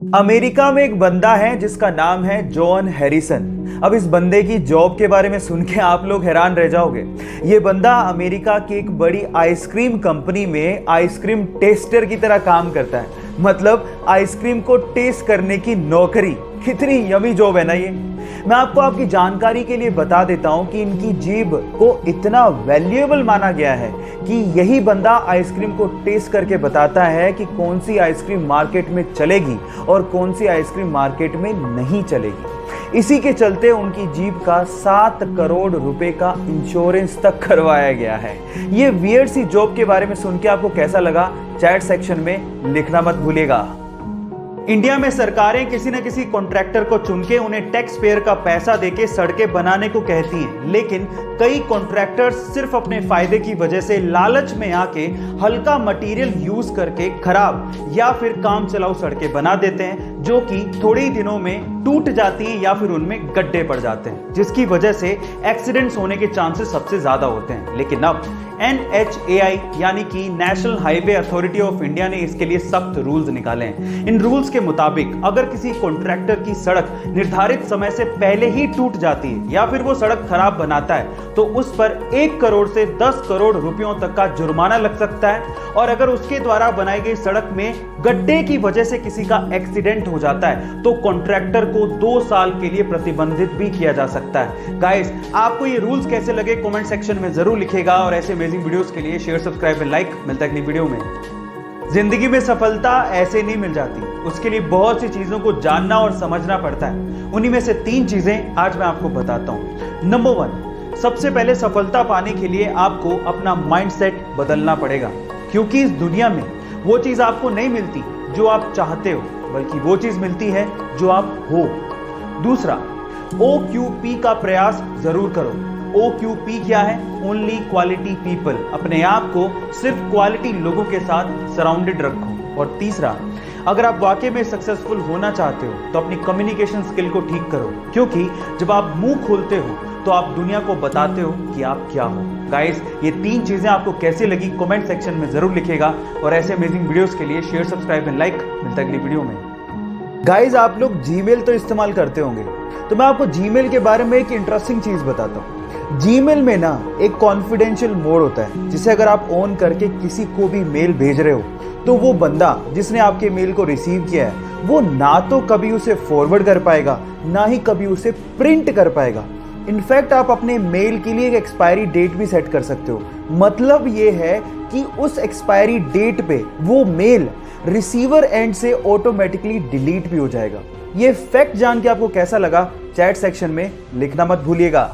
America में एक बंदा है जिसका नाम है जॉन हैरिसन। अब इस बंदे की जॉब के बारे में सुन के आप लोग हैरान रह जाओगे। ये बंदा अमेरिका की एक बड़ी आइसक्रीम कंपनी में आइसक्रीम टेस्टर की तरह काम करता है। मतलब आइसक्रीम को टेस्ट करने की नौकरी। कितनी यमी जॉब है ना ये। मैं आपको आपकी जानकारी के लिए बता देता हूं कि इनकी जीभ को इतना वैल्यूएबल माना गया है कि यही बंदा आइसक्रीम को टेस्ट करके बताता है कि कौन सी आइसक्रीम मार्केट में चलेगी और कौन सी आइसक्रीम मार्केट में नहीं चलेगी। इसी के चलते उनकी जीभ का 7 करोड़ रुपए का इंश्योरेंस तक करवाया गया है। ये वियर्ड सी जॉब के बारे में सुन के आपको कैसा लगा, चैट सेक्शन में लिखना मत भूलिएगा। इंडिया में सरकारें किसी न किसी कॉन्ट्रैक्टर को चुन के उन्हें टैक्स पेयर का पैसा देके सड़कें बनाने को कहती हैं, लेकिन कई कॉन्ट्रैक्टर्स सिर्फ अपने फायदे की वजह से लालच में आके हल्का मटेरियल यूज करके खराब या फिर काम चलाऊ सड़कें बना देते हैं, जो कि थोड़े ही दिनों में टूट जाती हैं या फिर उनमें गड्ढे पड़ जाते हैं, जिसकी वजह से एक्सीडेंट्स होने के चांसेस सबसे ज्यादा होते हैं। लेकिन अब NHAI यानी कि national highway authority of India ने इसके लिए सख्त रूल्स निकाले हैं। इन रूल्स के मुताबिक अगर किसी कॉन्ट्रैक्टर की सड़क निर्धारित समय से पहले ही टूट जाती है या फिर वो सड़क खराब बनाता है तो उस पर 1 करोड़ से 10 करोड़ रुपयों तक का जुर्माना लग सकता है। और अगर उसके द्वारा बनाई गई सड़क में गड्ढे की वजह से किसी का एक्सीडेंट हो जाता है तो कॉन्ट्रैक्टर को 2 साल के लिए प्रतिबंधित भी किया जा सकता है। गाइस, आपको ये रूल्स कैसे लगे कमेंट सेक्शन में जरूर लिखिएगा और ऐसे अमेजिंग वीडियोस के लिए शेयर, सब्सक्राइब एंड लाइक। मिलता है अगली वीडियो में। जिंदगी में सफलता ऐसे नहीं मिल जाती, उसके लिए बहुत सी चीजों को जानना और समझना पड़ता है। उन्हीं में से 3 चीजें आज मैं आपको बताता हूं। नंबर 1, सबसे पहले सफलता पाने के लिए आपको अपना माइंडसेट बदलना पड़ेगा, क्योंकि इस दुनिया में वो चीज आपको नहीं मिलती जो आप चाहते हो, बल्कि वो चीज मिलती है जो आप हो। दूसरा, OQP का प्रयास जरूर करो। OQP क्या है? Only quality people. अपने आप को सिर्फ क्वालिटी लोगों के साथ सराउंडेड रखो। और तीसरा, अगर आप वाकई में सक्सेसफुल होना चाहते हो तो अपनी कम्युनिकेशन स्किल को ठीक करो, क्योंकि जब आप मुंह खोलते हो तो आप दुनिया को बताते हो कि आप क्या हो। गाइस, ये 3 चीजें आपको कैसी लगी कमेंट सेक्शन में जरूर लिखिएगा और ऐसे अमेजिंग वीडियोस के लिए शेयर, सब्सक्राइब एंड लाइक। मिलता है अगली वीडियो में। गाइस, आप लोग जीमेल तो इस्तेमाल करते होंगे, तो मैं आपको जीमेल के बारे में एक इंटरेस्टिंग चीज बताता हूँ। जीमेल में ना एक कॉन्फिडेंशियल मोड होता है, जिसे अगर आप ऑन करके किसी को भी मेल भेज रहे हो तो वो बंदा जिसने आपके मेल को रिसीव किया है वो ना तो कभी उसे फॉरवर्ड कर पाएगा, ना ही कभी उसे प्रिंट कर पाएगा। इनफैक्ट आप अपने मेल के लिए एक एक्सपायरी डेट भी सेट कर सकते हो। मतलब ये है कि उस एक्सपायरी डेट पे वो मेल रिसीवर एंड से ऑटोमेटिकली डिलीट भी हो जाएगा। ये फैक्ट जान के आपको कैसा लगा, चैट सेक्शन में लिखना मत भूलिएगा।